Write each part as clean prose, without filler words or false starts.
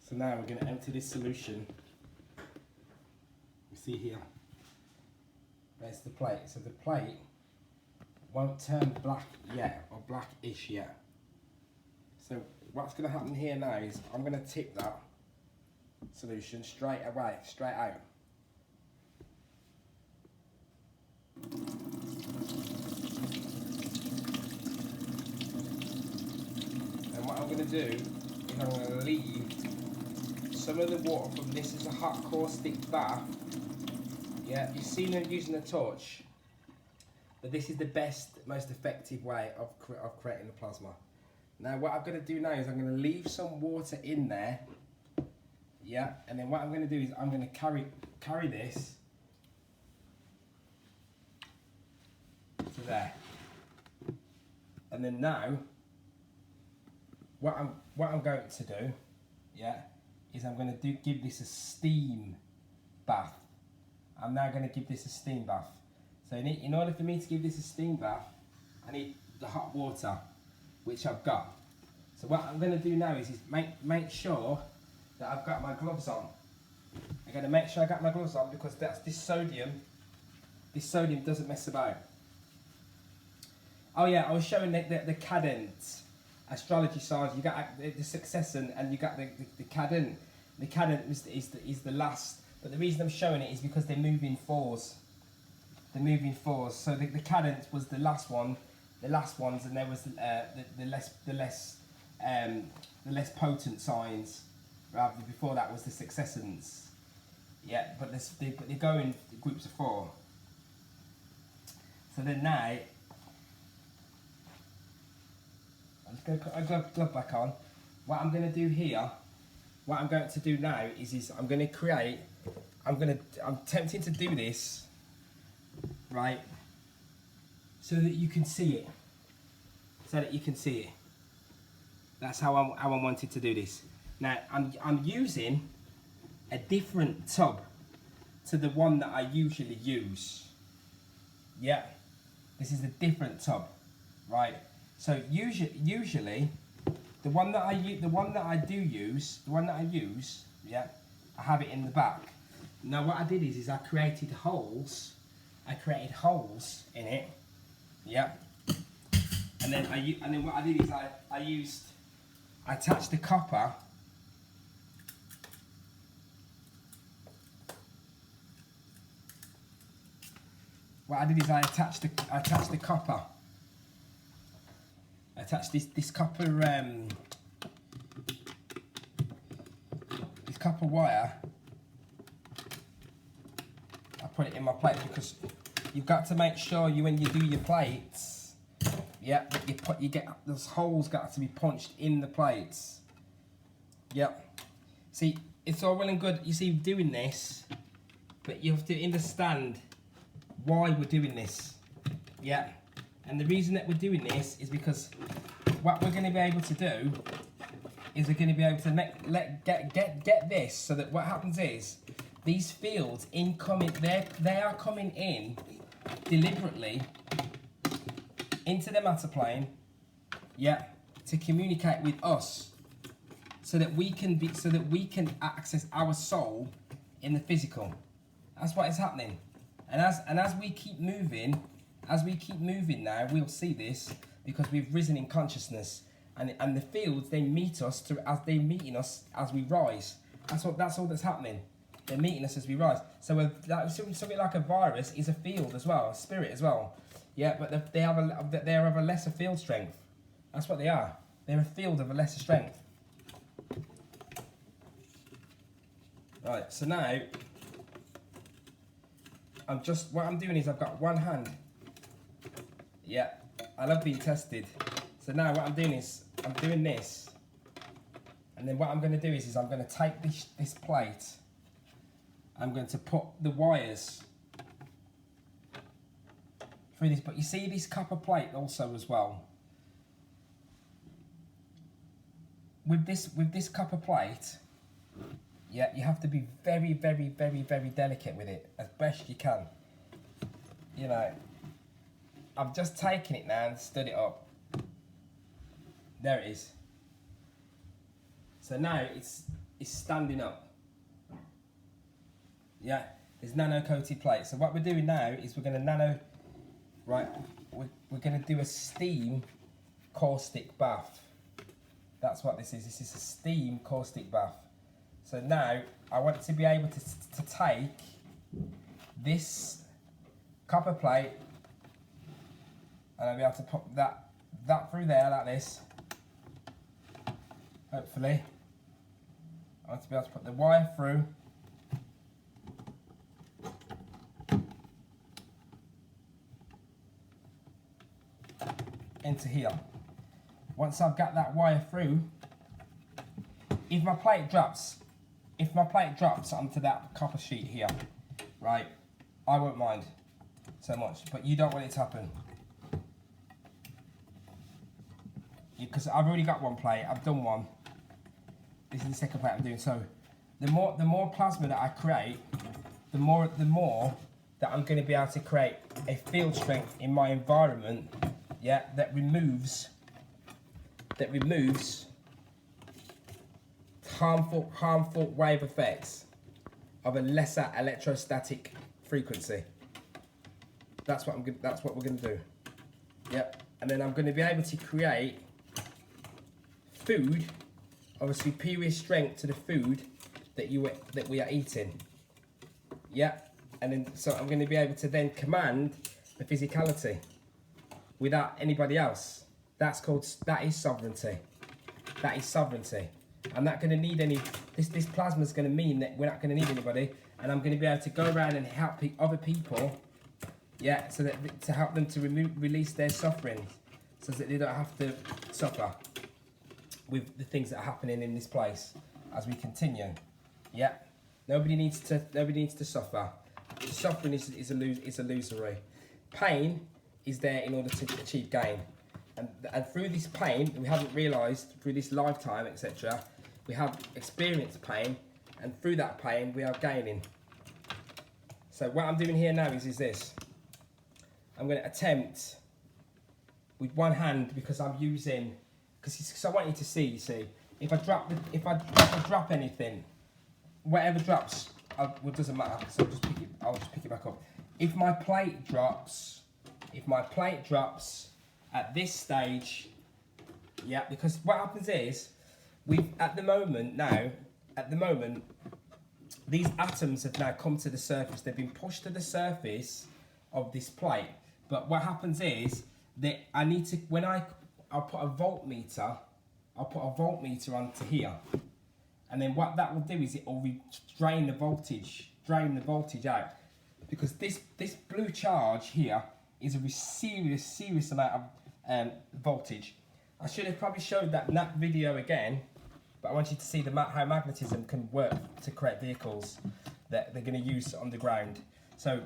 So now we're going to empty this solution. You see here, there's the plate. So the plate won't turn black yet, or blackish yet. So what's going to happen here now is I'm going to tip that solution straight away, straight out. And what I'm going to do is I'm going to leave some of the water from this is a hot caustic bath. Yeah, you've seen them using a torch, but this is the best, most effective way of creating the plasma. Now what I'm going to do now is I'm going to leave some water in there. Yeah, and then what I'm going to do is I'm going to carry this to there. And then now what I'm going to do, yeah, is I'm going to give this a steam bath. I'm now going to give this a steam bath. So in order for me to give this a steam bath, I need the hot water, which I've got. So what I'm going to do now is make sure that I've got my gloves on. I'm going to make sure I got my gloves on because this sodium doesn't mess about. Oh yeah, I was showing the cadence astrology signs. You got the succession and you got the cadent. The cadent is the last, but the reason I'm showing it is because they're moving fours. They're moving fours. So the cadent was the last one, the last ones, and there was the less potent signs. Rather before that was the successants. Yeah, but they go in groups of 4. So then now I'll put a glove back on. What I'm going to do here, what I'm going to do now is I'm going to create, I'm tempting to do this, right, so that you can see it. So that you can see it. That's how I wanted to do this. Now I'm using a different tub to the one that I usually use. Yeah, this is a different tub, right? So usually the one that I use, yeah, I have it in the back. Now what I did is I created holes. I created holes in it, yeah. And then what I did is I attached the copper. What I did is I attached the copper. I attached this copper wire. I put it in my plate because you've got to make sure when you do your plates, yeah, that you get those holes got to be punched in the plates. Yep. See, it's all well and good, you see, doing this, but you have to understand why we're doing this. Yeah. And the reason that we're doing this is because what we're going to be able to do is we're going to be able to get this, so that what happens is these fields incoming, they are coming in deliberately into the matter plane, yeah, to communicate with us, so that we can access our soul in the physical. That's what is happening. And as we keep moving now, we'll see this because we've risen in consciousness, and the fields, they meet us as they're meeting us as we rise. That's all that's happening. They're meeting us as we rise. So something like a virus is a field as well, a spirit as well. Yeah, but they're of a lesser field strength. That's what they are. They're a field of a lesser strength. Right. So now what I'm doing is I've got one hand. Yeah, I love being tested. So now what I'm doing is I'm doing this, and then what I'm going to do is I'm going to take this plate. I'm going to put the wires through this, but you see this copper plate also as well. With this copper plate, yeah, you have to be very, very, very, very delicate with it as best you can. You know, I've just taken it now and stood it up. There it is. So now is standing up. Yeah, there's nano coated plates. So what we're doing now is we're going to we're going to do a steam caustic bath. That's what this is. This is a steam caustic bath. So now I want to be able to take this copper plate and I'll be able to put that through there like this. Hopefully. I want to be able to put the wire through. Into here. Once I've got that wire through, if my plate drops onto that copper sheet here, right, I won't mind so much, but you don't want it to happen. Because I've already got one plate, I've done one. This is the second plate I'm doing. So the more plasma that I create, the more that I'm going to be able to create a field strength in my environment, yeah, that removes harmful wave effects of a lesser electrostatic frequency. That's what we're going to do. Yep. And then I'm going to be able to create food of a superior strength to the food that we are eating. Yeah. And then so I'm going to be able to then command the physicality without anybody else. That is sovereignty. That is sovereignty. I'm not going to need any. This plasma is going to mean that we're not going to need anybody, and I'm going to be able to go around and help other people. Yeah, so that to help them to release their suffering, so that they don't have to suffer with the things that are happening in this place as we continue. Yeah, nobody needs to suffer. Suffering is illusory. Pain is there in order to achieve gain. And through this pain, we haven't realised, through this lifetime, etc., we have experienced pain, and through that pain, we are gaining. So what I'm doing here now is this. I'm going to attempt with one hand, because I'm using, because I want you to see, you see, if I drop anything, whatever drops, it doesn't matter, so I'll just pick it back up. If my plate drops at this stage, yeah, because what happens is, at the moment, these atoms have now come to the surface. They've been pushed to the surface of this plate. But what happens is that I need to, I'll put a voltmeter onto here, and then what that will do is it will drain the voltage out, because this blue charge here is a serious amount of voltage. I should have probably showed that video again, but I want you to see how magnetism can work to create vehicles that they're going to use underground. So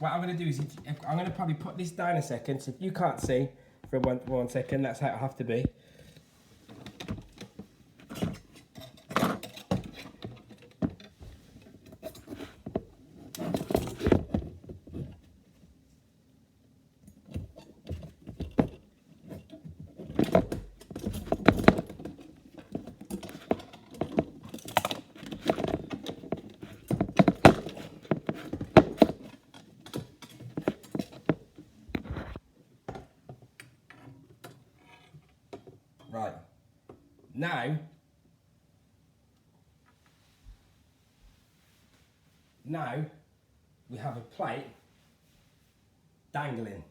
what I'm going to do is I'm going to probably put this down a second, so if you can't see for one second, that's how it'll have to be. Right, now we have a plate dangling,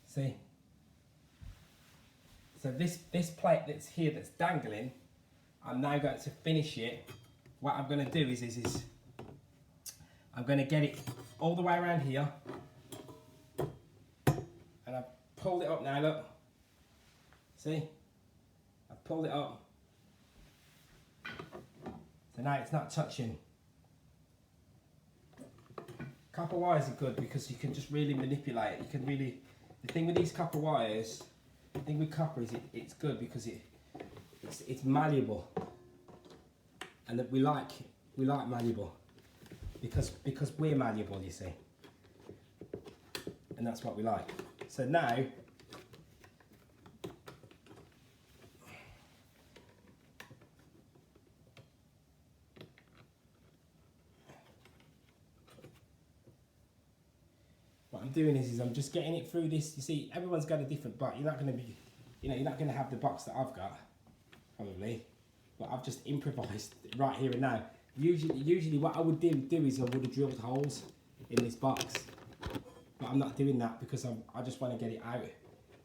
see? So this plate that's here, that's dangling, I'm now going to finish it. What I'm going to do is I'm going to get it all the way around here, and I've pulled it up now, look. See? I've pulled it up. So now it's not touching. Copper wires are good because you can just really manipulate. You can really, the thing with these copper wires, the thing with copper is it's good because it's malleable, and that we like malleable because we're malleable, you see, and that's what we like. So now I'm doing is I'm just getting it through this. You see, everyone's got a different box. You're not going to be, you know, you're not going to have the box that I've got, probably. But I've just improvised right here and now. Usually what I would do is I would have drilled holes in this box. But I'm not doing that because I just want to get it out.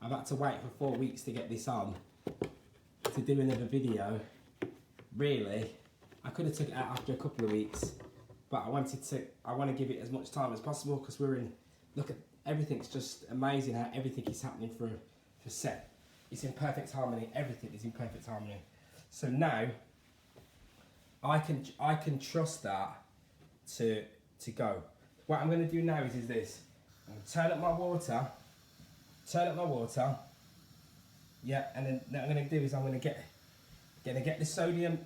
I've had to wait for 4 weeks to get this on, to do another video. Really, I could have took it out after a couple of weeks, but I want to give it as much time as possible because we're in, look at, everything's just amazing how everything is happening for set. It's in perfect harmony, everything is in perfect harmony. So now, I can trust that to go. What I'm going to do now is this. I'm going to turn up my water, yeah, and then what I'm going to do is I'm going to get the sodium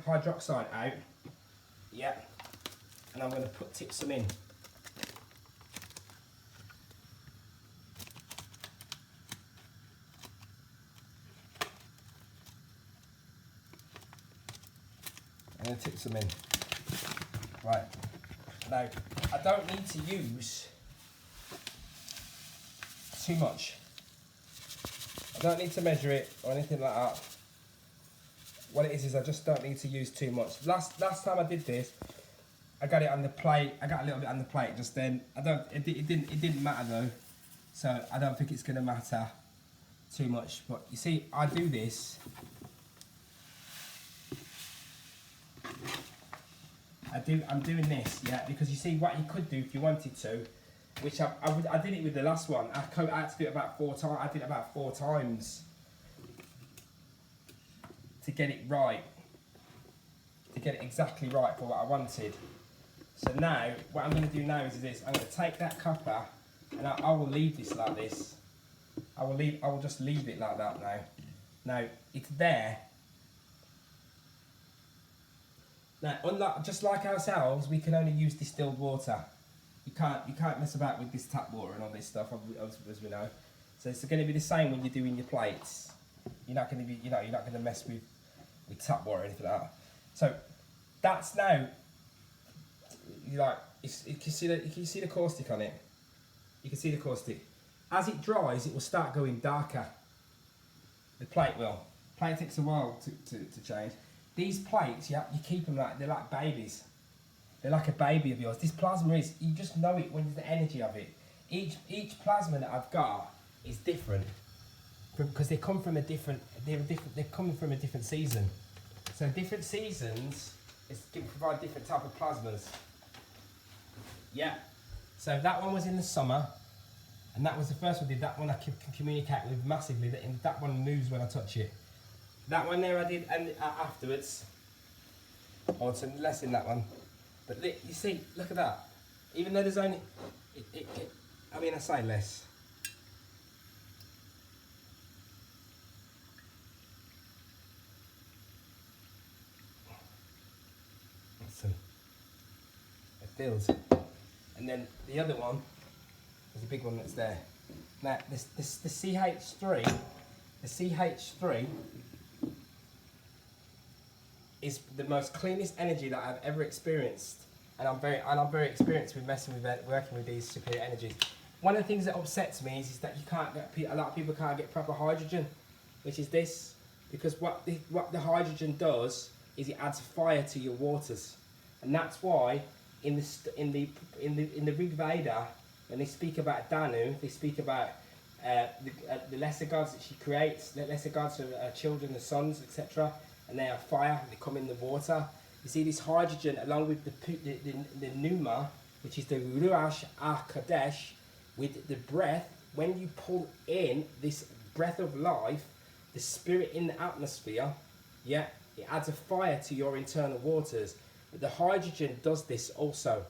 hydroxide out, yeah, and I'm going to tip some in. I'm going to tip some in. Right, now I don't need to use too much. I don't need to measure it or anything like that. What it is I just don't need to use too much. Last time I did this, I got it on the plate. I got a little bit on the plate just then. It didn't matter though, so I don't think it's going to matter too much. But you see, I do this. I'm doing this, yeah, because you see what you could do if you wanted to, which I did it with the last one. I had to do it about 4 times. I did it about 4 times to get it right, to get it exactly right for what I wanted. So now, what I'm going to do now is this. I'm going to take that copper, and I will leave this like this. I will just leave it like that now. Now it's there. Now, just like ourselves, we can only use distilled water. You can't mess about with this tap water and all this stuff, as we know. So it's going to be the same when you're doing your plates. You're not going to be, you're not going to mess with tap water or anything like that. So that's now, you can see the caustic on it. You can see the caustic. As it dries, it will start going darker. The plate will. Plate takes a while to change. These plates, yeah, you keep them they're like babies. They're like a baby of yours. This plasma is, you just know it when there's the energy of it. Each plasma that I've got is different because they come from they're coming from a different season. So different seasons can provide different type of plasmas. Yeah. So that one was in the summer, and that was the first one I did. That one I can communicate with massively. That one moves when I touch it. That one there I did afterwards. Oh, it's less in that one. But you see, look at that. Even though there's only, I mean, I say less. Listen, it fills. And then the other one, there's a big one that's there. Now, the CH3, is the most cleanest energy that I've ever experienced, and I'm very experienced with working with these superior energies. One of the things that upsets me is that you can't get, a lot of people can't get proper hydrogen, which is this, because what the hydrogen does is it adds fire to your waters, and that's why in the Rig Veda, when they speak about Danu, they speak about the lesser gods that she creates. The lesser gods are her children, the sons, etc. And they are fire, they come in the water. You see this hydrogen along with the Numa, which is the Ruach HaKodesh, with the breath. When you pull in this breath of life, the spirit in the atmosphere, yeah, it adds a fire to your internal waters. But the hydrogen does this also.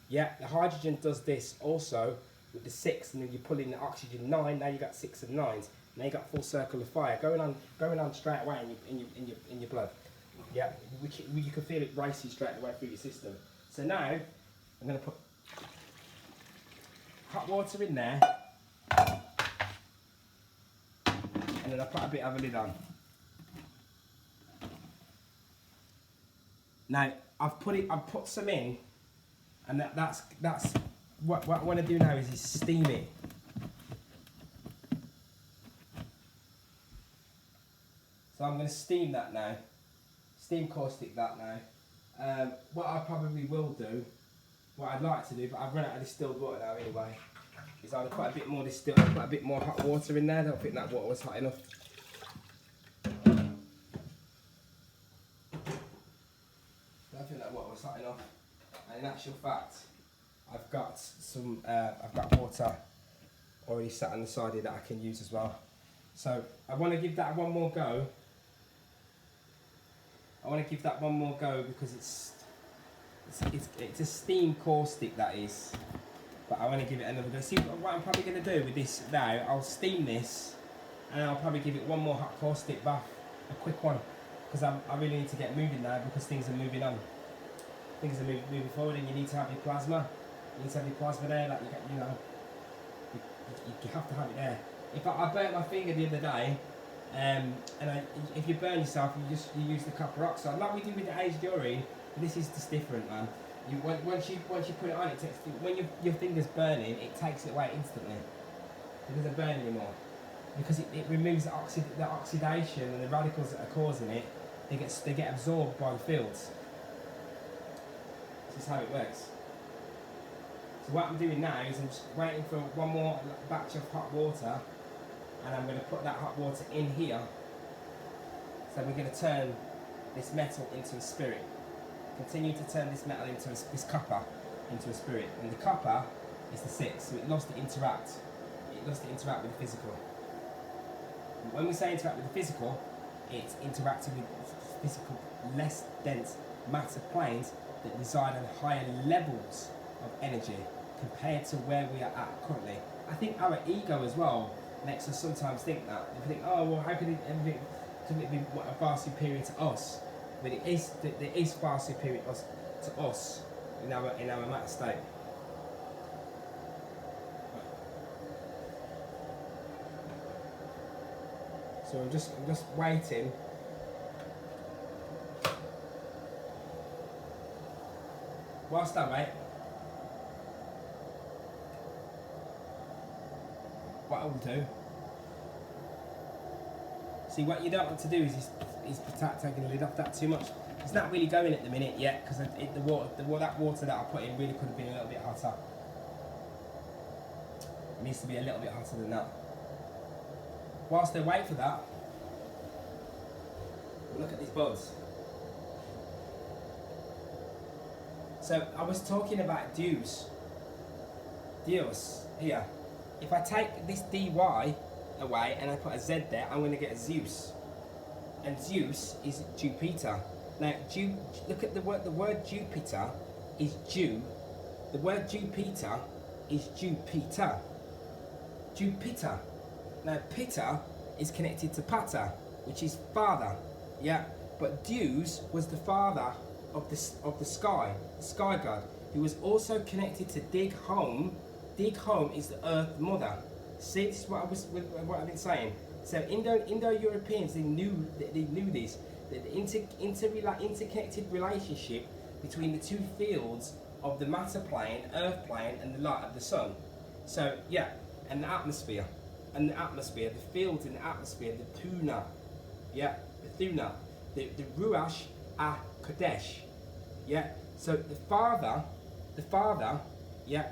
Yeah, the hydrogen does this also with the 6, and then you pull in the oxygen 9, now you got 6 and 9s. Now you got full circle of fire going on straight away in your blood. Yeah, you can feel it racing straight away through your system. So now I'm going to put hot water in there, and then I put a bit of a lid on. Now I've put some in, and that's what I want to do now is steam it. So I'm going to steam that now. Steam caustic that now. What I probably will do, what I'd like to do, but I've run out of distilled water now anyway, is I'll put a bit more distilled, put a bit more hot water in there. I don't think that water was hot enough. Hot enough. And in actual fact, I've got water already sat on the side here that I can use as well. So I want to give that one more go. Because it's a steam caustic, that is. But I want to give it another go. See what I'm probably going to do with this now. I'll steam this and I'll probably give it one more hot caustic bath, a quick one, because I really need to get moving now because things are moving on. Things are moving forward, and you need to have your plasma. You need to have your plasma there. Like you have to have it there. If I burnt my finger the other day, if you burn yourself, you use the copper oxide, like we do with the aged urine. This is just different, man. Once you put it on, it takes, when your finger's burning, it takes it away instantly. It doesn't burn anymore because it removes the oxidation and the radicals that are causing it. They get absorbed by the fields. This is how it works. So what I'm doing now is I'm just waiting for one more batch of hot water, and I'm going to put that hot water in here. So we're going to turn this metal into a spirit. Continue to turn this metal into this copper into a spirit, and the copper is the 6, so it loves to interact. It loves to interact with the physical. When we say interact with the physical, it's interacting with physical, less dense matter planes that reside on higher levels of energy compared to where we are at currently. I think our ego as well makes us sometimes think that. We think, oh well, how could everything be far superior to us? But it is far superior to us in our matter state. So I'm just waiting. Whilst I wait, what I will do. See, what you don't want to do is taking the lid off that too much. It's not really going at the minute yet because that water that I put in really could have been a little bit hotter. It needs to be a little bit hotter than that. Whilst they wait for that, look at these buds. So I was talking about Deus here. If I take this dy away and I put a z there, I'm going to get a Zeus. And Zeus is Jupiter. Now, look at the word Jupiter is Jew. The word Jupiter is Jupiter. Jupiter. Now, Pitta is connected to Pata, which is father. Yeah, but Deus was the father of the sky god, who was also connected to Dig Home. Dig Home is the Earth Mother. See, this is what I've been saying. So Indo-Europeans, they knew this, the interconnected relationship between the two fields of the matter plane, Earth plane, and the light of the sun. So yeah, and the atmosphere, the fields in the atmosphere, the Tuna, yeah, the Thuna, the Ruach HaKodesh, yeah. So the father, yeah,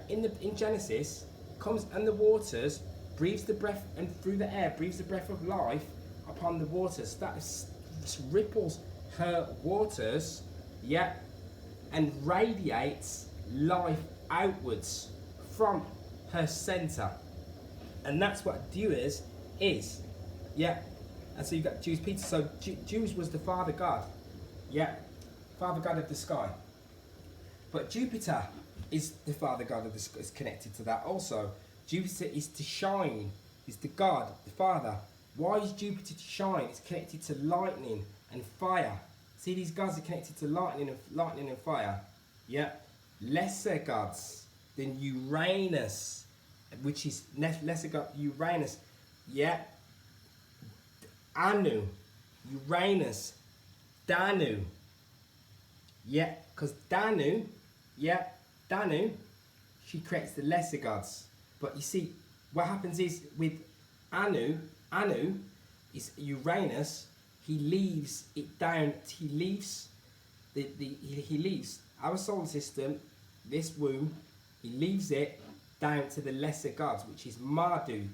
in Genesis, comes and the waters, breathes the breath, and through the air breathes the breath of life upon the waters. That ripples her waters, yeah, and radiates life outwards from her center. And that's what Deus is, yeah. And so you've got Deus Peter. So Deus was the father god, yeah, father god of the sky. But Jupiter is the father god of the sky, is connected to that also. Jupiter is to shine, is the god, the father. Why is Jupiter to shine? It's connected to lightning and fire. See, these gods are connected to lightning and fire. Yeah, lesser gods than Uranus, which is lesser god Uranus. Yeah, Anu, Uranus, Danu. Yeah, because Danu, yeah, Danu she creates the lesser gods. But you see, what happens is with Anu is Uranus. He leaves it down. He leaves he leaves our solar system, this womb. He leaves it down to the lesser gods, which is Marduk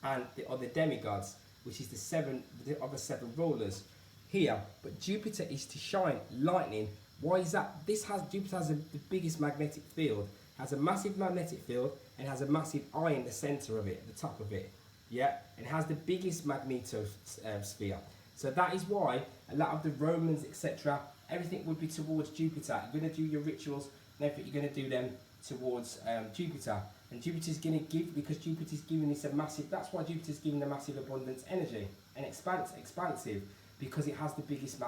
and the other demigods, which is the other seven rulers here. But Jupiter is to shine lightning. Why is that? Jupiter has the biggest magnetic field, has a massive magnetic field, and has a massive eye in the center of it, at the top of it. Yeah, and has the biggest magnetosphere. So that is why a lot of the Romans, etc., everything would be towards Jupiter. You're going to do your rituals and everything, you're going to do them towards Jupiter. And Jupiter's going to give, because Jupiter's giving this a massive, that's why Jupiter's giving a massive abundance energy and expansive, because it has the biggest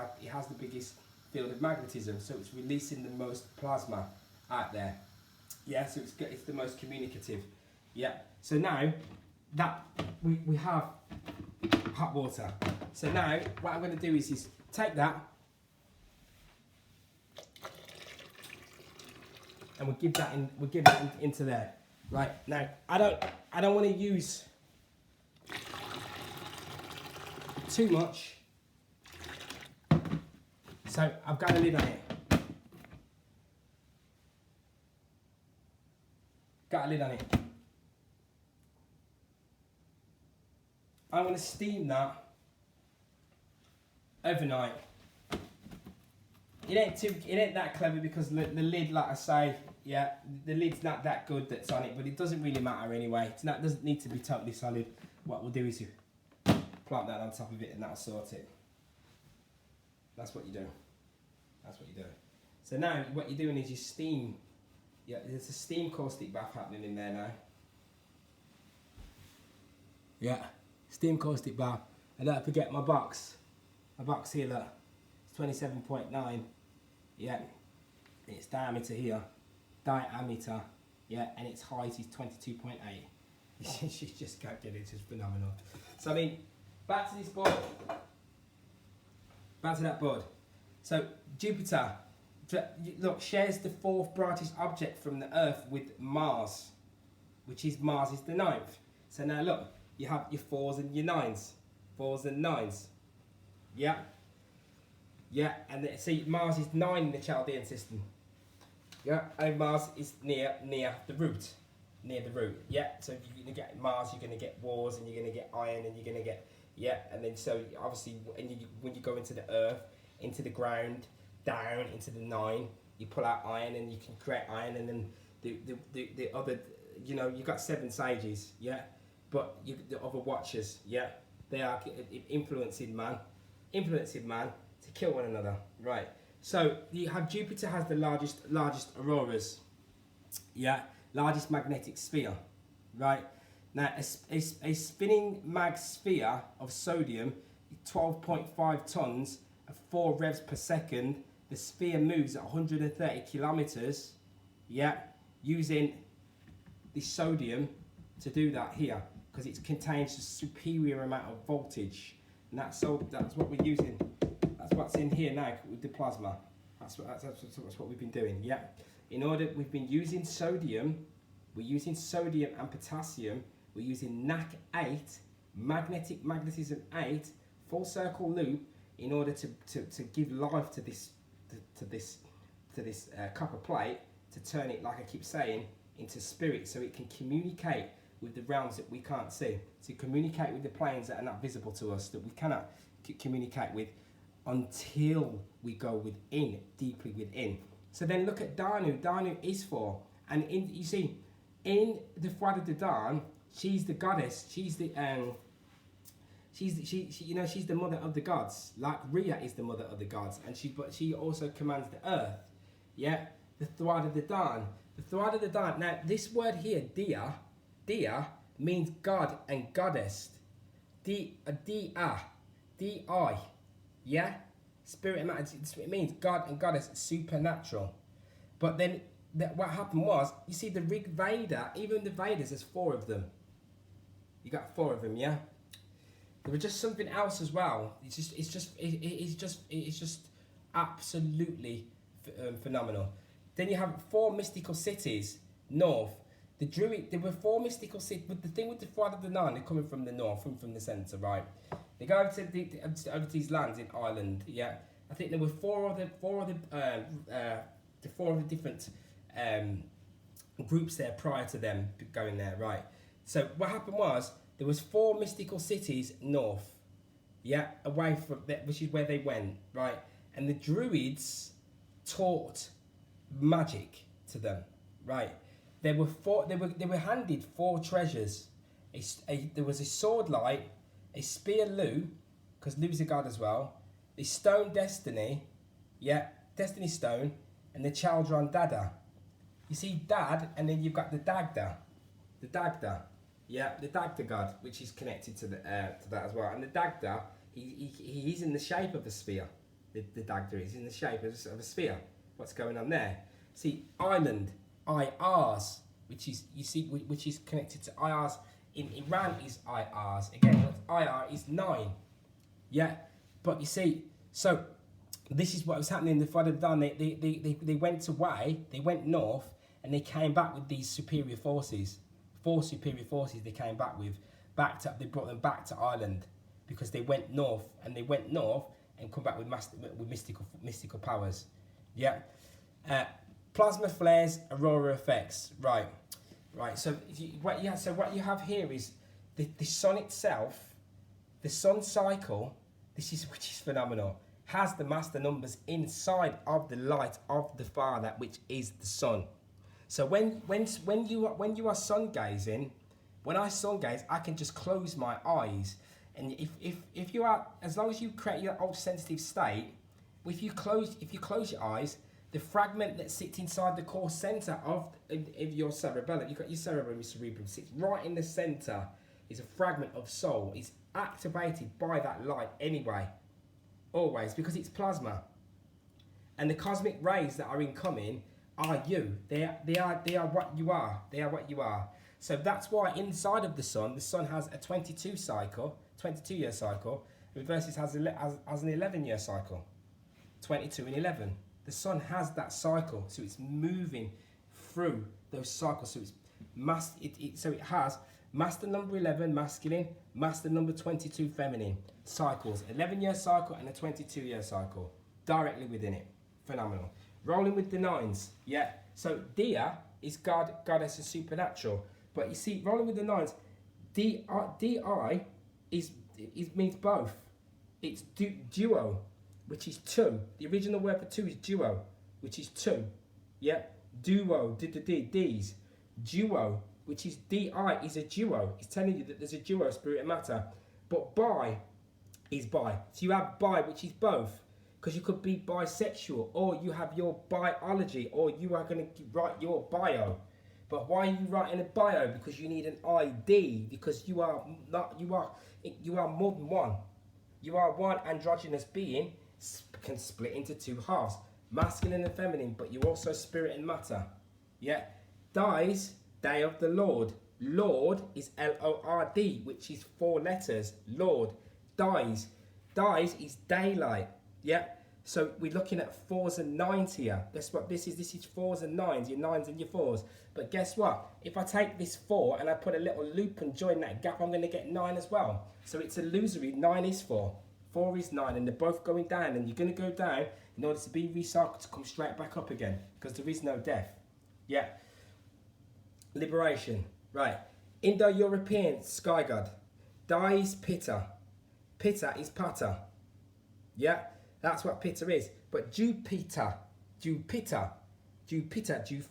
field of magnetism, so it's releasing the most plasma out there. Yeah, so it's the most communicative. Yeah, so now that we have hot water. So now what I'm going to do is take that and we'll give that into there. Right, now I don't want to use too much, so I've got a lid on it. Got a lid on it. I'm going to steam that overnight. It ain't that clever, because the lid, like I say, yeah, the lid's not that good that's on it, but it doesn't really matter anyway. It doesn't need to be totally solid. What we'll do is you plant that on top of it and that'll sort it. That's what you do. That's what you do. So now what you're doing is you steam. Yeah, there's a steam caustic bath happening in there now. Yeah, steam caustic bath. And don't forget my box. My box here, look, it's 27.9. Yeah, its diameter here, yeah, and its height is 22.8. You just can't get it, it's just phenomenal. So I mean, back to this board. Back to that board. So Jupiter, look, shares the fourth brightest object from the Earth with Mars, which is Mars is the ninth. So now look, you have your 4s and your 9s. 4s and 9s. Yeah. Yeah, and see, Mars is 9 in the Chaldean system. Yeah, and Mars is near the root. Near the root. Yeah, so you're going to get Mars, you're going to get wars, and you're going to get iron, and you're going to get, yeah, and then so obviously when you go into the Earth, into the ground, down into the 9, you pull out iron and you can create iron, and then the other, you know, you've got 7 sages, yeah, but the other watchers, yeah, they are influencing man to kill one another, right? So you have Jupiter has the largest auroras, yeah, largest magnetic sphere, right? Now a spinning mag sphere of sodium, 12.5 tons at 4 revs per second. The sphere moves at 130 kilometers, yeah, using the sodium to do that here, because it contains a superior amount of voltage, and that's what we're using. That's what's in here now with the plasma. That's what we've been doing. Yeah. We've been using sodium. We're using sodium and potassium. We're using NAC 8, magnetic magnetism 8, full circle loop, in order to give life to this copper plate, to turn it, like I keep saying, into spirit, so it can communicate with the realms that we can't see, to communicate with the planes that are not visible to us, that we cannot communicate with until we go within, deeply within. So then look at Danu. Danu is 4, and you see in the Fwad of the Dawn, she's the goddess. She's the she's the mother of the gods. Like Rhea is the mother of the gods, and she also commands the earth. Yeah, the Thwad of the Dawn. The Thwad of the Dawn. Now this word here, Dia, means God and goddess. Di-I. Yeah, spirit and matter. It means God and goddess, supernatural. But then what happened was, you see the Rig Veda, even the Vedas, there's 4 of them. You got 4 of them, yeah. There was just something else as well. It's just absolutely phenomenal. Then you have 4 mystical cities north. The Druid, there were 4 mystical cities. But the thing with the Father of the Nine, they're coming from the north, from the centre, right? They go over to these lands in Ireland, yeah. I think there were four of the different groups there prior to them going there, right? So what happened was there was 4 mystical cities north, yeah, away from that, which is where they went, right? And the Druids taught magic to them, right? They were handed 4 treasures. There was a sword light, a spear Lu, because Lu's a god as well. The stone destiny, yeah, destiny stone, and the Chaldron Dada. You see Dad, and then you've got the Dagda, yeah, the Dagda god, which is connected to that as well. And the Dagda, he's in the shape of a sphere. The Dagda is in the shape of a sphere. What's going on there? See, Ireland, IRs, which is connected to IRs. In Iran is IRs. Again, IR is 9. Yeah, but you see, so this is what was happening in the Father of Dawn. They went away, they went north, and they came back with these superior forces. 4 superior forces they came back with. They brought them back to Ireland because they went north and come back with mystical powers. Yeah. Plasma flares, aurora effects. Right. So what you have here is the sun itself, the sun cycle. Which is phenomenal. Has the master numbers inside of the light of the Father, which is the sun. So when you are sun gazing, when I sun gaze, I can just close my eyes, and if you are, as long as you create your ultra sensitive state, if you close your eyes, the fragment that sits inside the core center of your cerebellum, you've got your cerebrum sits right in the center, is a fragment of soul. It's activated by that light anyway, always, because it's plasma, and the cosmic rays that are incoming are you. They are what you are. They are what you are. So that's why inside of the sun has a 22-year cycle, versus has an 11-year cycle, 22 and 11. The sun has that cycle, so it's moving through those cycles. So it has master number 11 masculine, master number 22 feminine cycles, 11-year cycle and a 22-year cycle directly within it. Phenomenal. Rolling with the 9s, yeah. So Dia is goddess and supernatural, but you see, rolling with the 9s, Di means both. It's duo, which is 2. The original word for 2 is duo, which is 2. Yeah. Duo, D's. Duo, which is Di, is a duo. It's telling you that there's a duo, spirit and matter. But bi is bi. So you have bi, which is both. Because you could be bisexual, or you have your biology, or you are going to write your bio. But why are you writing a bio? Because you need an ID. Because you are more than one. You are one androgynous being, can split into 2 halves, masculine and feminine. But you also spirit and matter. Yeah. Dies, day of the Lord. Lord is Lord, which is 4 letters. Lord. Dies is daylight. Yeah, so we're looking at 4s and 9s here. That's what this is. This is 4s and 9s, your 9s and your 4s. But guess what? If I take this 4 and I put a little loop and join that gap, I'm going to get 9 as well. So it's illusory. 9 is 4. 4 is 9, and they're both going down. And you're going to go down in order to be recycled to come straight back up again, because there is no death. Yeah. Liberation. Right. Indo-European sky god. Di is Pitta. Pitta is Pata. Yeah. That's what Pitta is. But Jupiter,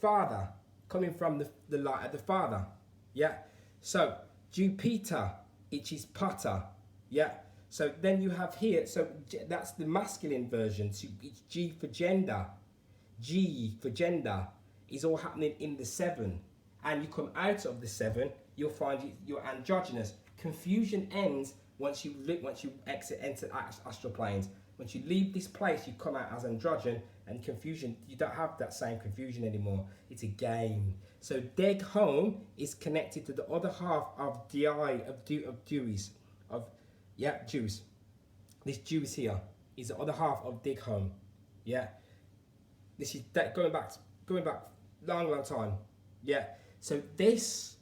Father, coming from the light of the Father. Yeah. So Jupiter, which is Pata. Yeah. So then you have here, so that's the masculine version. So it's G for gender. G for gender is all happening in the 7. And you come out of the 7, you'll find you're androgynous. Confusion ends once you enter astral planes. Once you leave this place, you come out as androgen, and confusion, you don't have that same confusion anymore. It's a game. So Deg home is connected to the other half of Jews. Jews. This Jews here is the other half of Dig home. Yeah. This is going back long time. Yeah. So this,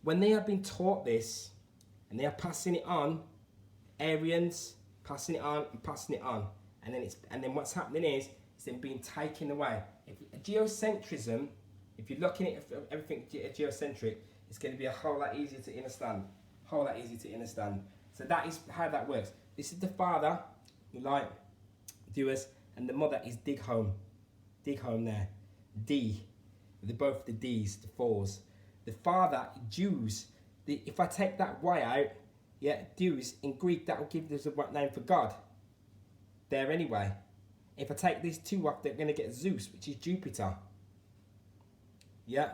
when they have been taught this, and they are passing it on, Aryans passing it on and passing it on, and then what's happening is it's then being taken away. If geocentrism, if you're looking at everything geocentric, it's going to be a whole lot easier to understand. Whole lot easier to understand. So that is how that works. This is the father, like doers, and the mother is dig home. Dig home there. D. They're both the D's, the fours. The father, Jews. If I take that Y out, yeah, Deus, in Greek, that will give us a name for God. There anyway. If I take these two off, they're going to get Zeus, which is Jupiter. Yeah.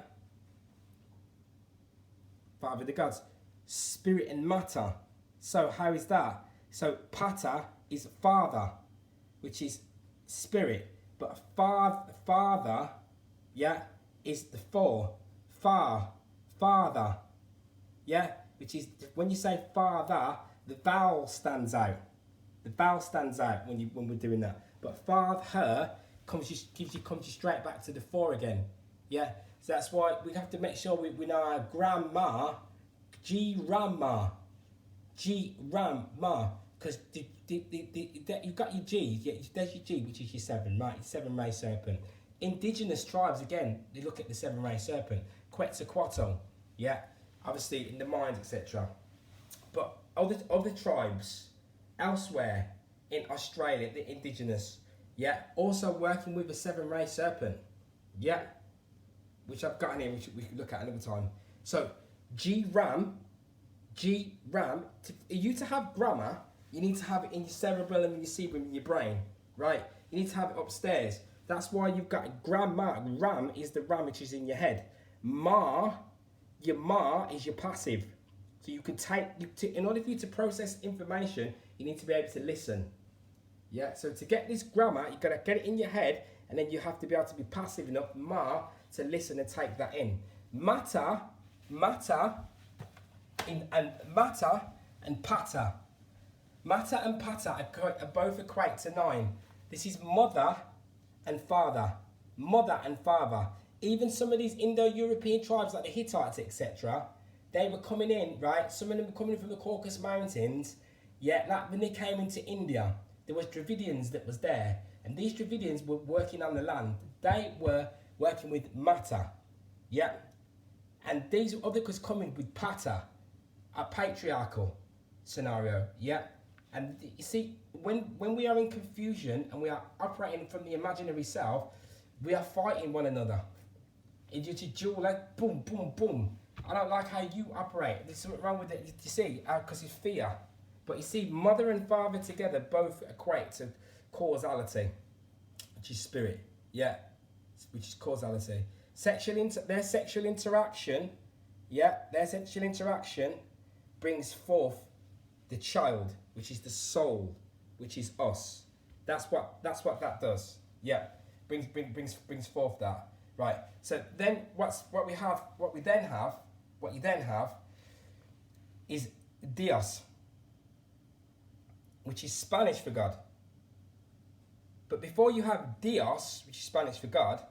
Father of the gods. Spirit and matter. So how is that? So pater is father, which is spirit. But father, yeah, is the four. Father. Yeah, which is, when you say father, the vowel stands out. The vowel stands out when we're doing that. But father comes you straight back to the four again. Yeah, so that's why we have to make sure we know our grammar. G-ramma, because you've got your G. Yeah, there's your G, which is your 7, right? Your 7-ray serpent. Indigenous tribes, again, they look at the 7-ray serpent. Quetzalcoatl, yeah, obviously in the mind, etc. But other tribes elsewhere in Australia, the indigenous, yeah, also working with a 7-ray serpent, yeah, which I've got in here, which we can look at another time. So G-ram, for you to have grammar, you need to have it in your cerebellum and your cerebrum in your brain, right? You need to have it upstairs. That's why you've got grammar. Ram is the ram which is in your head. Your ma is your passive. So you can in order for you to process information, you need to be able to listen. Yeah, so to get this grammar, you've got to get it in your head, and then you have to be able to be passive enough, to listen and take that in. Matter and pater. Matter and pater are both equate to 9. This is mother and father. Mother and father. Even some of these Indo-European tribes like the Hittites, etc., they were coming in, right? Some of them were coming in from the Caucasus Mountains. Yeah, like when they came into India, there was Dravidians that was there. And these Dravidians were working on the land. They were working with matter. Yeah. And these others coming with pater, a patriarchal scenario. Yeah. And you see, when we are in confusion and we are operating from the imaginary self, we are fighting one another. It's just a dual, like boom, boom, boom. I don't like how you operate. There's something wrong with it, you see, because it's fear. But you see, mother and father together both equate to causality, which is spirit, yeah, which is causality. Their sexual interaction, yeah, their sexual interaction brings forth the child, which is the soul, which is us. That's what that does. Yeah, brings forth that. Right. So then what you then have is Dios, which is Spanish for God. But before you have Dios, which is Spanish for God,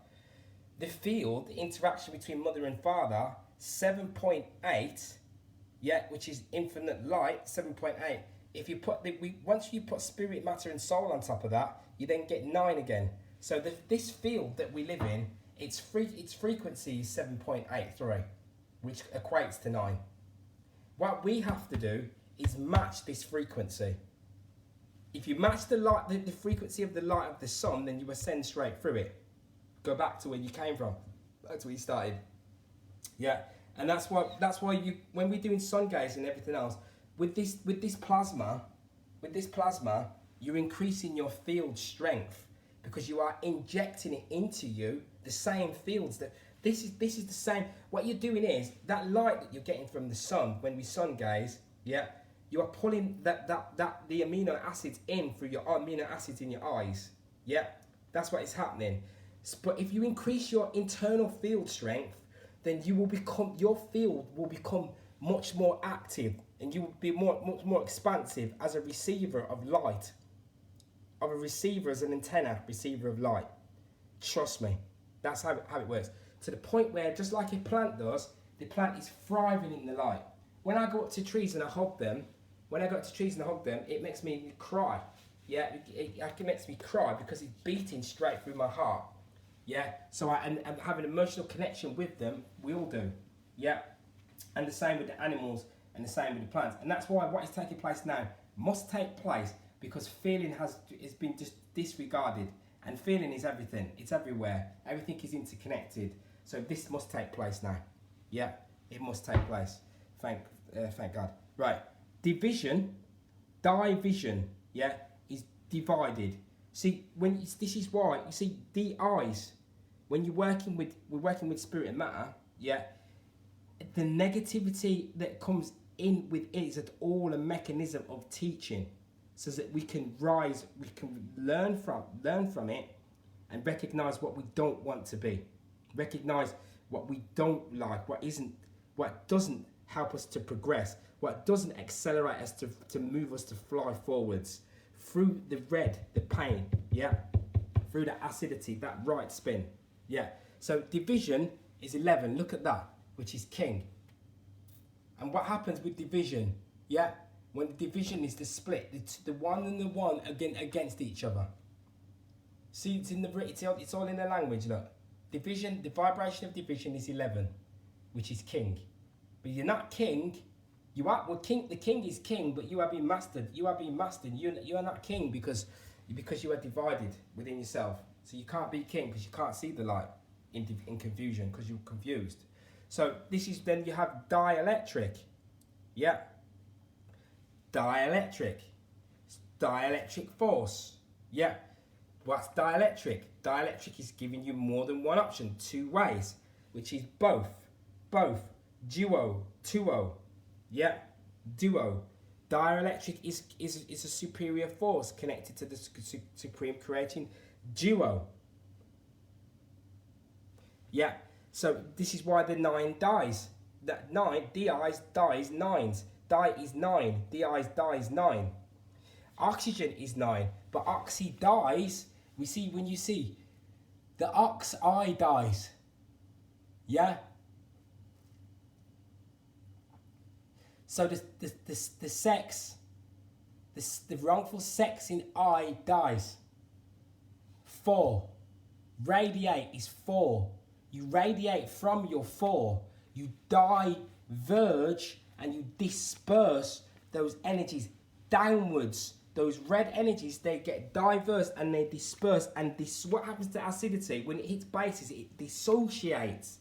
the field, the interaction between mother and father, 7.8, yeah, which is infinite light, 7.8. If you put once you put spirit, matter, and soul on top of that, you then get 9 again. So this field that we live in, its frequency is 7.83, which equates to 9. What we have to do is match this frequency. If you match the light, the frequency of the light of the sun, then you ascend straight through it. Go back to where you came from. That's where you started. Yeah, and that's why you, when we're doing sun gaze and everything else, with this plasma, you're increasing your field strength because you are injecting it into you, the same fields that this is the same. What you're doing is that light that you're getting from the sun when we sun gaze, yeah, you are pulling the amino acids in through your amino acids in your eyes. Yeah, that's what is happening. But if you increase your internal field strength, then your field will become much more active, and you will be much more expansive as a receiver of light, as an antenna receiver of light. Trust me, that's how it works. to the point where, just like a plant does, the plant is thriving in the light. When I go up to trees and I hug them, it makes me cry. Yeah, it makes me cry because it's beating straight through my heart. Yeah, so I'm having an emotional connection with them. We all do. Yeah, and the same with the animals and the same with the plants. And that's why what is taking place now must take place, because feeling has been just disregarded. And feeling is everything. It's everywhere. Everything is interconnected. So this must take place now. Yeah, it must take place. Thank God. Right, division, yeah, is divided. See, this is why you see the eyes. When we're working with spirit and matter. Yeah, the negativity that comes in with it is at all a mechanism of teaching, so that we can rise, we can learn from it, and recognize what we don't want to be, recognize what we don't like, what doesn't help us to progress, what doesn't accelerate us to move us to fly forwards through the red, the pain, yeah, through the acidity, that right spin, yeah. So division is 11. Look at that, which is king. And what happens with division, yeah? When the division is the split, the one and the one against each other. See, it's all in the language. Look, division. The vibration of division is 11, which is king. But you're not king. You are king. The king is king, but you are being mastered. You are being mastered. You are not king because you are divided within yourself. So you can't be king because you can't see the light in confusion because you're confused. So this is, then you have dielectric. Yeah. Dielectric force. Yeah. What's dielectric? Dielectric is giving you more than one option, two ways, which is both, duo, tuo. Yeah, duo. Dielectric is a superior force connected to the supreme creating duo. Yeah. So this is why the 9 dies. That 9, dies 9s. Di is 9, dies 9. Oxygen is 9, but oxy dies. We see when you see the ox eye dies. Yeah. So the sex, the wrongful sex in I dies. 4. Radiate is 4. You radiate from your 4. You diverge and you disperse those energies downwards. Those red energies, they get diverse and they disperse. And this, what happens to acidity when it hits bases? It dissociates.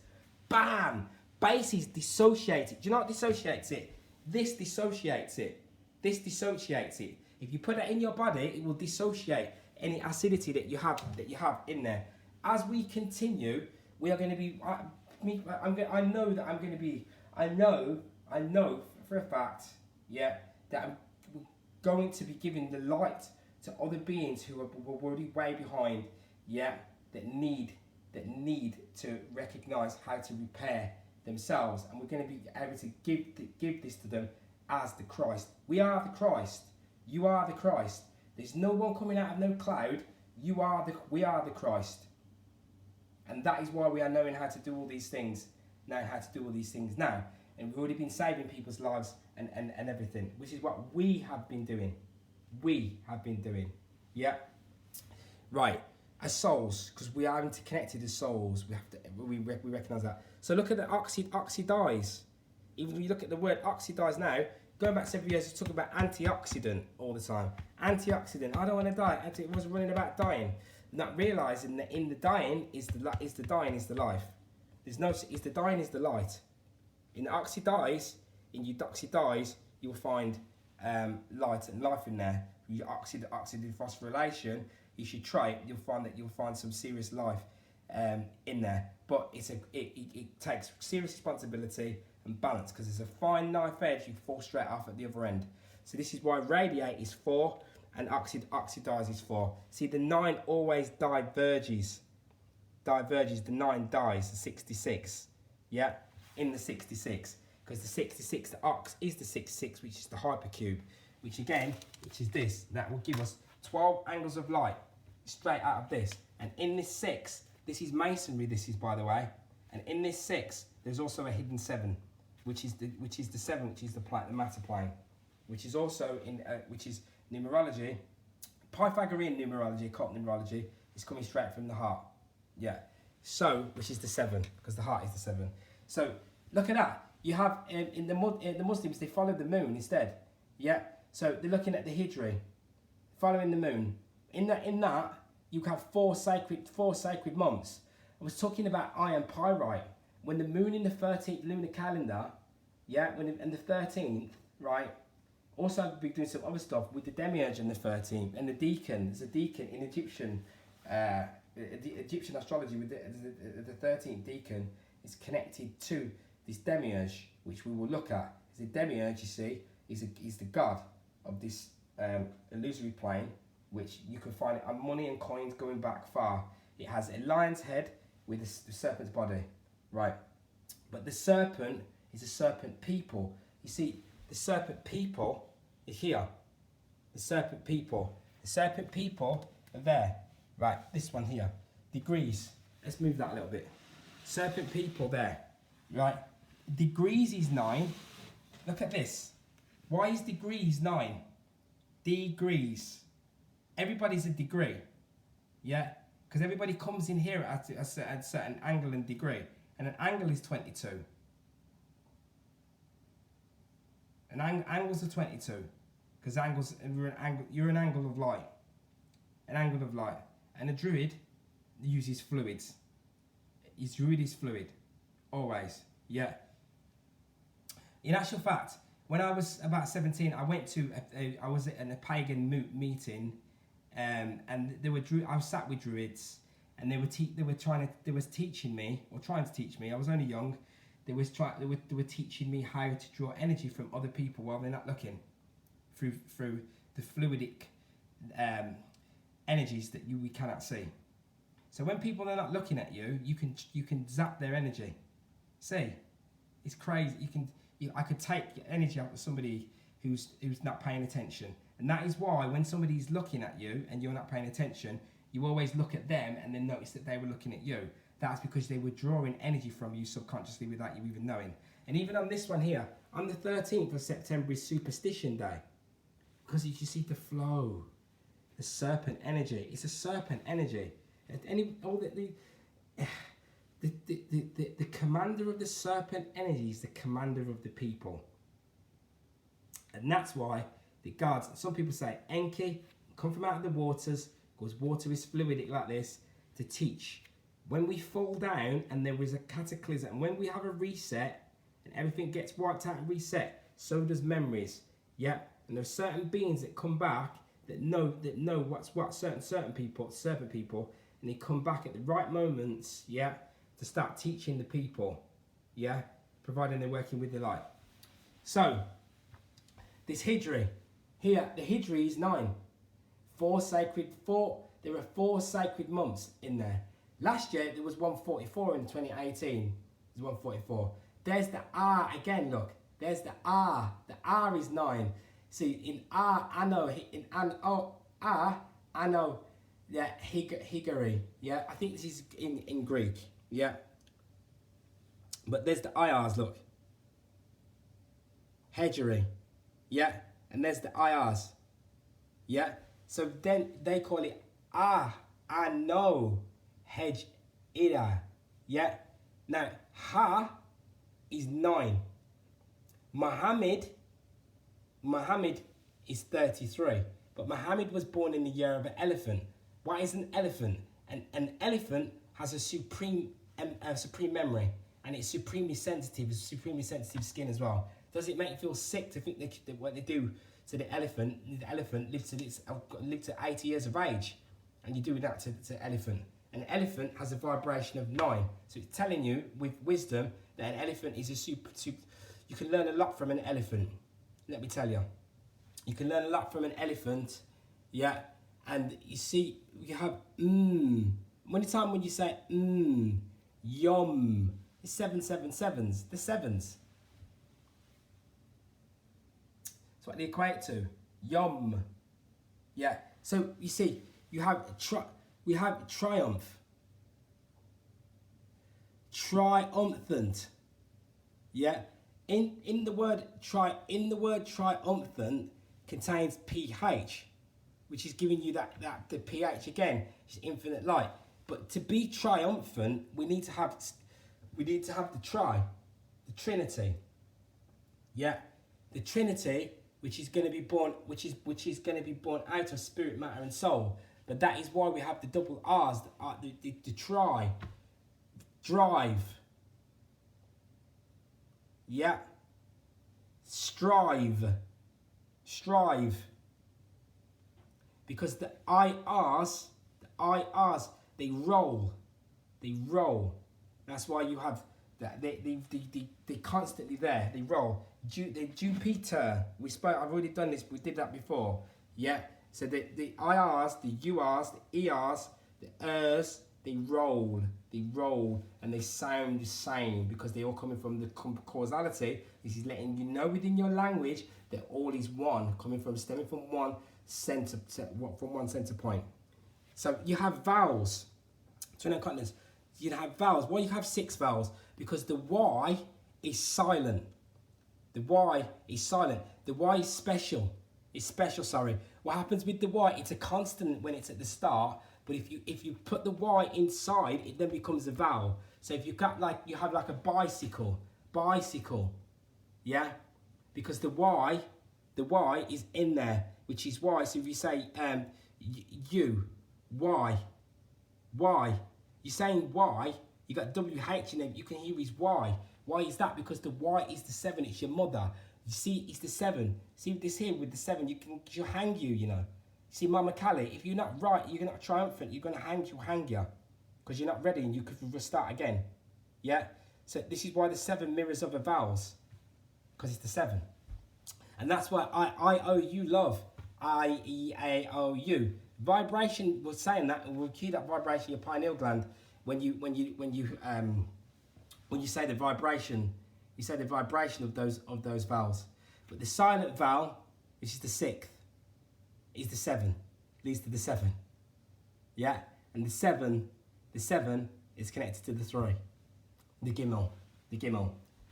Bam! Bases dissociate it. Do you know what dissociates it? This dissociates it. This dissociates it. If you put it in your body, it will dissociate any acidity that you have in there. As we continue, we are going to be. I know for a fact, yeah, that I'm going to be giving the light to other beings who are already way behind, yeah, that need to recognize how to repair themselves, and we're going to be able to give this to them as the Christ. We are the Christ. You are the Christ. There's no one coming out of no cloud. We are the Christ, and that is why we are knowing how to do all these things now. And we've already been saving people's lives and everything, which is what we have been doing. Yeah. Right. As souls, because we are interconnected as souls, we recognise that. So look at the oxidize. Even when you look at the word oxidize now, going back several years, we talk about antioxidant all the time. Antioxidant. I don't want to die. It was running about dying, not realising that in the dying is the dying is the life. There's no. Is the dying is the light. In the oxidize, you will find light and life in there. You oxidative phosphorylation, you should try it. You'll find some serious life in there. But it takes serious responsibility and balance, because it's a fine knife edge. You fall straight off at the other end. So this is why radiate is 4 and oxidize is 4. See, the 9 always diverges. The 9 dies. The 66. Yeah. In the 66, because the 66, the ox is the 66, which is the hypercube, which is this. That will give us 12 angles of light straight out of this. And in this 6, this is masonry. This is, by the way, And in this 6, there's also a hidden 7, which is the 7, which is the matter plane, which is also in which is numerology. Pythagorean numerology, occult numerology, is coming straight from the heart. Yeah. So, which is the 7, because the heart is the 7. So, look at that. You have in the Muslims, they follow the moon instead. Yeah. So they're looking at the Hijri, following the moon. In that you have four sacred months. I was talking about iron pyrite. When the moon in the 13th lunar calendar, yeah, and the 13th, right. Also, I've been doing some other stuff with the demiurge and the 13th, and the deacon. There's a deacon in Egyptian astrology with the 13th deacon is connected to this demiurge, which we will look at. The demiurge, you see, is the god of this illusory plane, which you can find it on money and coins going back far. It has a lion's head with the serpent's body, right? But the serpent is a serpent people. You see, the serpent people is here. The serpent people. The serpent people are there. Right, this one here. Degrees. Let's move that a little bit. Serpent people there. Right. Degrees is 9. Look at this. Why is degrees 9? Degrees. Everybody's a degree. Yeah? Because everybody comes in here at a certain angle and degree. And an angle is 22. Angles are 22. Because angles, you're an angle of light. An angle of light. And a druid uses fluids. His druid is fluid. Always. Yeah. In actual fact, when I was about 17, I went to I was in a pagan meeting, and I was sat with druids, and they were teaching me, or trying to teach me. I was only young. They were teaching me how to draw energy from other people while they're not looking, through the fluidic energies that we cannot see. So when people are not looking at you, you can zap their energy. See, it's crazy. I could take energy out of somebody who's not paying attention, and that is why when somebody's looking at you and you're not paying attention, you always look at them and then notice that they were looking at you. That's because they were drawing energy from you subconsciously without you even knowing. And even on this one here, on the 13th of September is Superstition Day, because you can see the flow, the serpent energy. It's a serpent energy. The commander of the serpent energy is the commander of the people. And that's why the gods, some people say Enki, come from out of the waters, because water is fluidic like this, to teach. When we fall down and there is a cataclysm, and when we have a reset and everything gets wiped out and reset, so does memories. Yeah? And there are certain beings that come back that know what's what, serpent people, and they come back at the right moments, yeah, to start teaching the people, yeah, providing they're working with the light. So, this Hijri, here, the Hijri is 9. There are 4 sacred months in there. Last year, there was 144 in 2018. There's 144. There's the R again, look. There's the R. The R is 9. See, in R, Anno, Anno, yeah, Higari, yeah. I think this is in Greek, yeah. But there's the IRs, look. Hejeri, yeah. And there's the IRs, yeah. So then they call it Anno, Hej, Ira, yeah. Now, Ha is 9. Muhammad is 33, but Muhammad was born in the year of an elephant. What is an elephant? An elephant has a supreme memory, and it's supremely sensitive skin as well. Does it make you feel sick to think that what they do to the elephant lives to 80 years of age, and you do that to the elephant? An elephant has a vibration of 9, so it's telling you with wisdom that an elephant is you can learn a lot from an elephant. Let me tell you, you can learn a lot from an elephant, yeah. And you see, you have Many times when you say yom, it's 777s, the sevens. That's what they equate to, yom. Yeah. So you see, we have triumph. triumphant. Yeah, in the word triumphant contains pH, which is giving you that the pH again, which is infinite light. But to be triumphant, we need to have the Trinity. Yeah, the Trinity, which is going to be born, which is going to be born out of spirit, matter, and soul. But that is why we have the double R's, the tri, drive. Yeah, strive. Because the IRs, they roll. That's why you have that. They constantly there. They roll. The Jupiter. I've already done this. We did that before. Yeah. So the IRs, the URs, the ERs, the ERs, they roll, and they sound the same because they're all coming from the causality. This is letting you know within your language that all is one, stemming from one center point. So you have vowels. Twin continents. You have vowels. Why you have 6 vowels? Because the Y is silent. The Y is silent. The Y is special. Sorry. What happens with the Y? It's a consonant when it's at the start, but if you put the Y inside, it then becomes a vowel. So if you have like a bicycle, yeah, because the Y is in there, which is why. So if you say Y, you're saying Y, you got WH in there, you can hear his Y. Why is that? Because the Y is the 7, it's your mother. You see, it's the 7. See this here with the 7, she'll hang you, you know. See, Mama Callie, if you're not right, you're not triumphant, you're going to hang you. Because you're not ready and you could restart again. Yeah? So this is why the 7 mirrors other vowels. Because it's the 7. And that's why I-O-U love. I-E-A-O-U. Vibration, we're saying that, and we'll cue that vibration in your pineal gland when you say the vibration. You say the vibration of those vowels. But the silent vowel, which is the 6th, is the 7. Leads to the 7. Yeah? And the 7 is connected to the 3. The Gimel.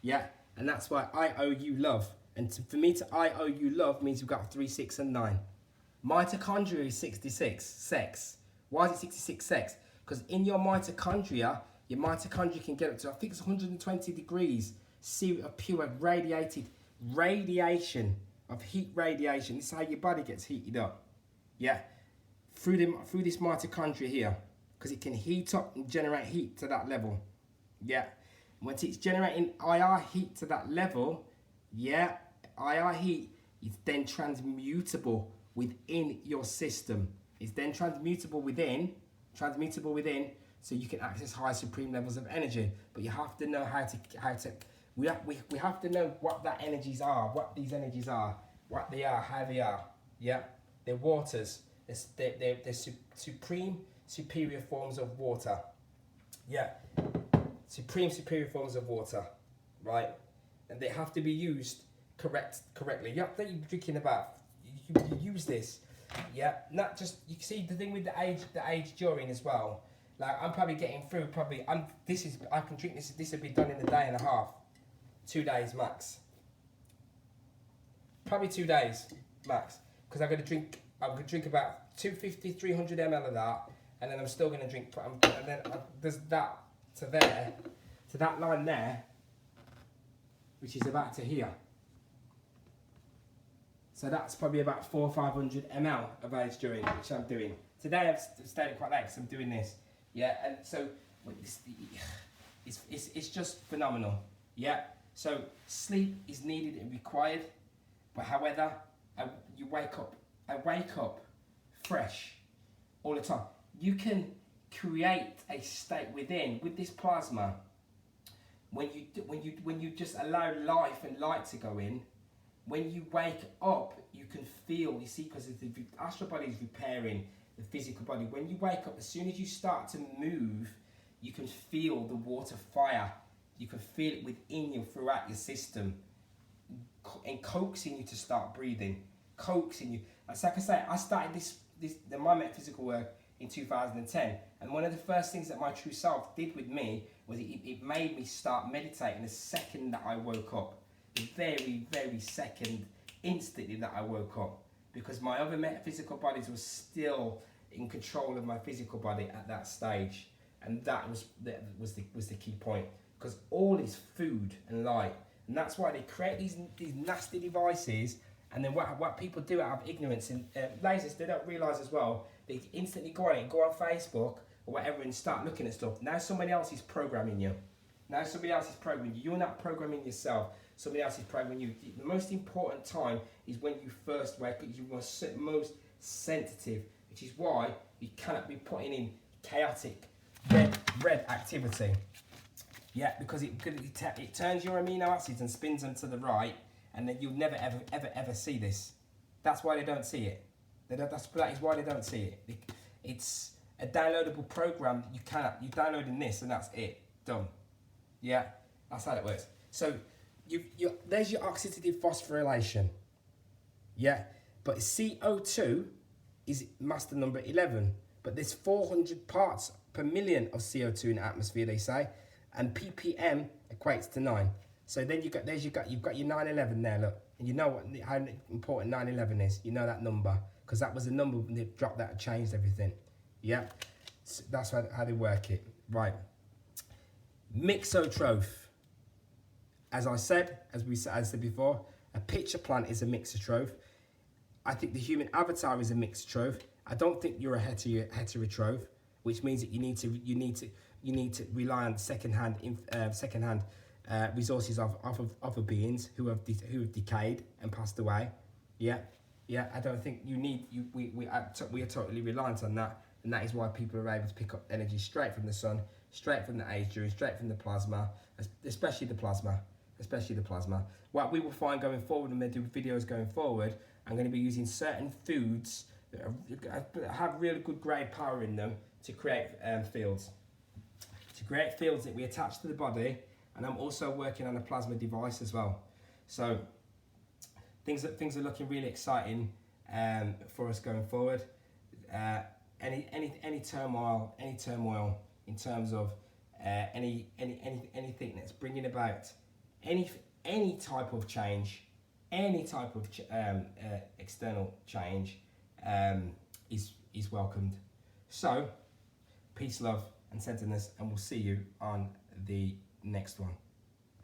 Yeah? And that's why I owe you love. And for me to I owe you love means we've got 3, 6, and 9. Mitochondria is 66 sex. Why is it 66 sex? Because in your mitochondria can get up to, I think it's 120 degrees of pure radiation, of heat radiation. This is how your body gets heated up. Yeah, through this mitochondria here, because it can heat up and generate heat to that level. Yeah, once it's generating IR heat to that level, yeah, IR heat is then transmutable within your system. It's then transmutable within, so you can access high supreme levels of energy. But you have to know we have to know what that energies are, what these energies are, what they are, how they are. Yeah, they're waters. They're superior forms of water. Yeah, superior forms of water, right? And they have to be used correctly. Yeah, that you're drinking about. You use this. Yeah, not just, you can see the thing with the age during as well. Like I'm probably getting through. I can drink this. This will be done in a day and a half, 2 days max. Probably 2 days max, because I'm gonna drink about 250, 300 ml of that, and then I'm still gonna drink. And then there's that to there, to that line there, which is about to here. So that's probably about 400 or 500 ml of age during, which I'm doing. Today I've stayed quite late because I'm doing this. Yeah, and so it's just phenomenal. Yeah, so sleep is needed and required, but however, I wake up fresh all the time. You can create a state within with this plasma. When you just allow life and light to go in. When you wake up, you can feel, you see, because the astral body is repairing the physical body. When you wake up, as soon as you start to move, you can feel the water fire. You can feel it within you, throughout your system, and coaxing you to start breathing, coaxing you. It's like I say, I started my metaphysical work in 2010. And one of the first things that my true self did with me was it made me start meditating the second that I woke up. The very, very second, instantly that I woke up. Because my other metaphysical bodies were still in control of my physical body at that stage. And that was the key point. Because all is food and light. And that's why they create these nasty devices. And then what people do out of ignorance, and lasers, they don't realise as well, they instantly go on Facebook or whatever and start looking at stuff. Now somebody else is programming you. Now somebody else is programming you. You're not programming yourself. Somebody else is programming you. The most important time is when you first wake up. You are most sensitive, which is why you cannot be putting in chaotic red activity. Yeah, because it turns your amino acids and spins them to the right, and then you'll never ever see this. That's why they don't see it. That is why they don't see it. It's a downloadable program. You're downloading this, and that's it. Done. Yeah, that's how it works. So there's your oxidative phosphorylation. Yeah, but CO2 is master number 11. But there's 400 parts per million of CO2 in the atmosphere, they say, and ppm equates to 9. So then you've got your 911 there, look, and you know how important 911 is. You know that number because that was a number when they dropped that and changed everything. Yeah, so that's how they work it. Right. Mixotroph. As I said before, a picture plant is a mixotroph. I think the human avatar is a mixotroph. I don't think you're a heterotroph, which means that you need to rely on secondhand resources of other beings who have decayed and passed away. Yeah. I don't think you need we are totally reliant on that, and that is why people are able to pick up energy straight from the sun, straight from the Aegis, straight from the plasma, especially the plasma. What we will find going forward, and they do videos going forward, I'm going to be using certain foods that have really good grade power in them to create fields. To create fields that we attach to the body, and I'm also working on a plasma device as well. So things are looking really exciting for us going forward. Any turmoil in terms of anything that's bringing about any type of change, any type of external change is welcomed. So peace, love and centeredness, and we'll see you on the next one.